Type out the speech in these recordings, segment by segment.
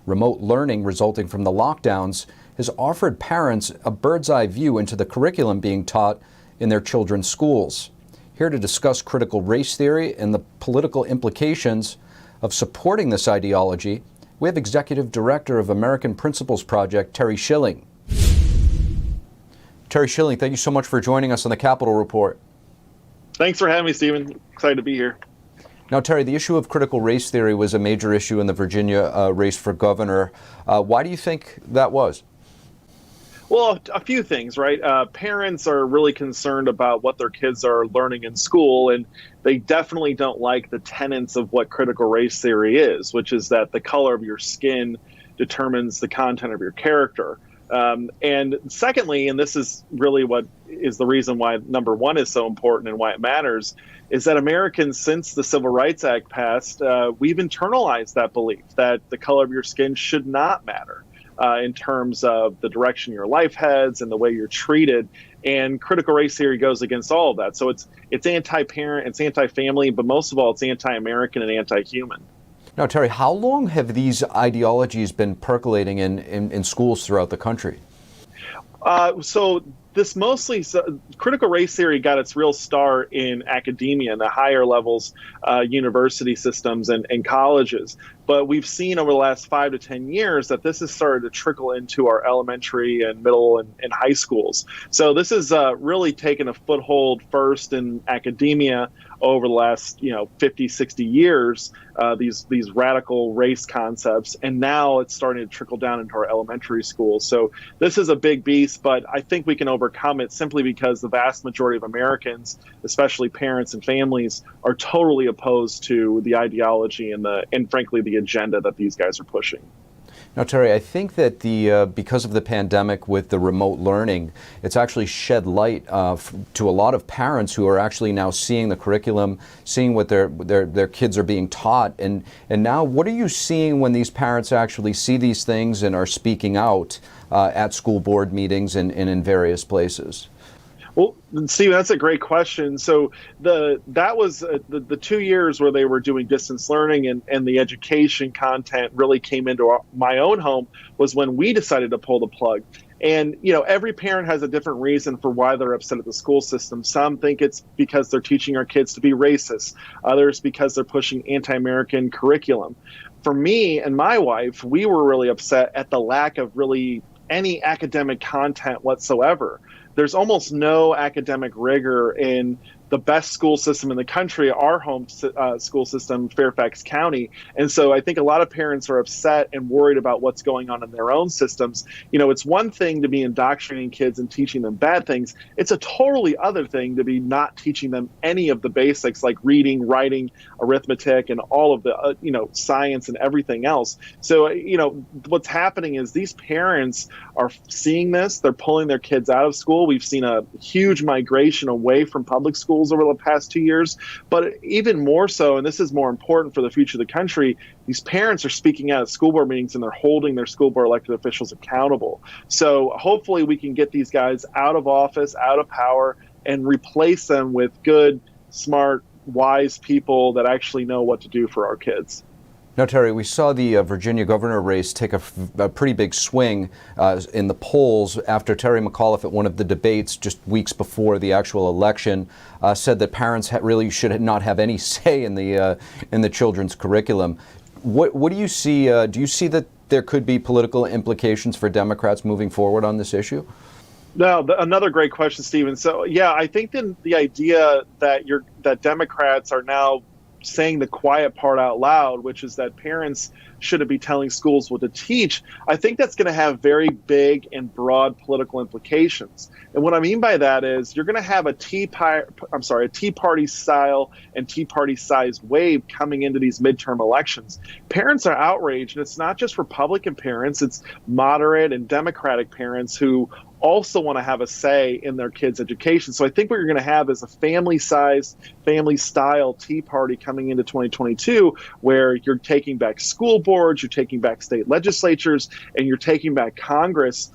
Remote learning resulting from the lockdowns has offered parents a bird's eye view into the curriculum being taught in their children's schools. Here to discuss critical race theory and the political implications of supporting this ideology, we have Executive Director of American Principles Project, Terry Shilling. Terry Shilling, thank you so much for joining us on the Capitol Report. Thanks for having me, Stephen. Excited to be here. Now, Terry, the issue of critical race theory was a major issue in the Virginia race for governor. Why do you think that was? Well, a few things, right? Parents are really concerned about what their kids are learning in school, and they definitely don't like the tenets of what critical race theory is, which is that the color of your skin determines the content of your character. And secondly, and this is really what is the reason why number one is so important and why it matters, is that Americans, since the Civil Rights Act passed, we've internalized that belief that the color of your skin should not matter in terms of the direction your life heads and the way you're treated. And critical race theory goes against all of that. So it's anti-parent, it's anti-family, but most of all, it's anti-American and anti-human. Now, Terry, how long have these ideologies been percolating in schools throughout the country? Critical race theory got its real start in academia, in the higher levels, university systems and colleges. But we've seen over the last 5 to 10 years that this has started to trickle into our elementary and middle and high schools. So this has really taken a foothold first in academia over the last 50, 60 years, these radical race concepts. And now it's starting to trickle down into our elementary schools. So this is a big beast, but I think we can overcome it simply because the vast majority of Americans, especially parents and families, are totally opposed to the ideology and frankly, the agenda that these guys are pushing. Now, Terry, I think that because of the pandemic with the remote learning, it's actually shed light to a lot of parents who are actually now seeing the curriculum, seeing what their kids are being taught. And now, what are you seeing when these parents actually see these things and are speaking out at school board meetings and in various places? Well, Steve, that's a great question. So that was the 2 years where they were doing distance learning and the education content really came into my own home was when we decided to pull the plug. And, every parent has a different reason for why they're upset at the school system. Some think it's because they're teaching our kids to be racist. Others because they're pushing anti-American curriculum. For me and my wife, we were really upset at the lack of really any academic content whatsoever. There's almost no academic rigor in the best school system in the country, our home school system, Fairfax County. And so I think a lot of parents are upset and worried about what's going on in their own systems. It's one thing to be indoctrinating kids and teaching them bad things. It's a totally other thing to be not teaching them any of the basics like reading, writing, arithmetic, and all of the, science and everything else. So, what's happening is these parents are seeing this. They're pulling their kids out of school. We've seen a huge migration away from public schools over the past 2 years, but even more so, and this is more important for the future of the country, these parents are speaking out at school board meetings and they're holding their school board elected officials accountable. So hopefully we can get these guys out of office, out of power, and replace them with good, smart, wise people that actually know what to do for our kids. Now, Terry, we saw the Virginia governor race take a pretty big swing in the polls after Terry McAuliffe at one of the debates just weeks before the actual election said that parents really should not have any say in the children's curriculum. What do you see? Do you see that there could be political implications for Democrats moving forward on this issue? No, another great question, Stephen. So, yeah, I think the idea that Democrats are now saying the quiet part out loud, which is that parents shouldn't be telling schools what to teach, I think that's going to have very big and broad political implications. And what I mean by that is you're going to have a Tea Party style and Tea Party sized wave coming into these midterm elections. Parents are outraged, and it's not just Republican parents, it's moderate and Democratic parents who also want to have a say in their kids' education. So I think what you're going to have is a family-sized, family-style Tea Party coming into 2022, where you're taking back school boards, you're taking back state legislatures, and you're taking back Congress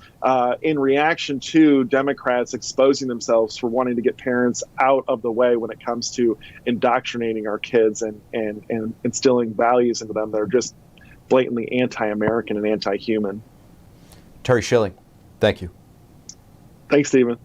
in reaction to Democrats exposing themselves for wanting to get parents out of the way when it comes to indoctrinating our kids and instilling values into them that are just blatantly anti-American and anti-human. Terry Shilling, thank you. Thanks, Stephen.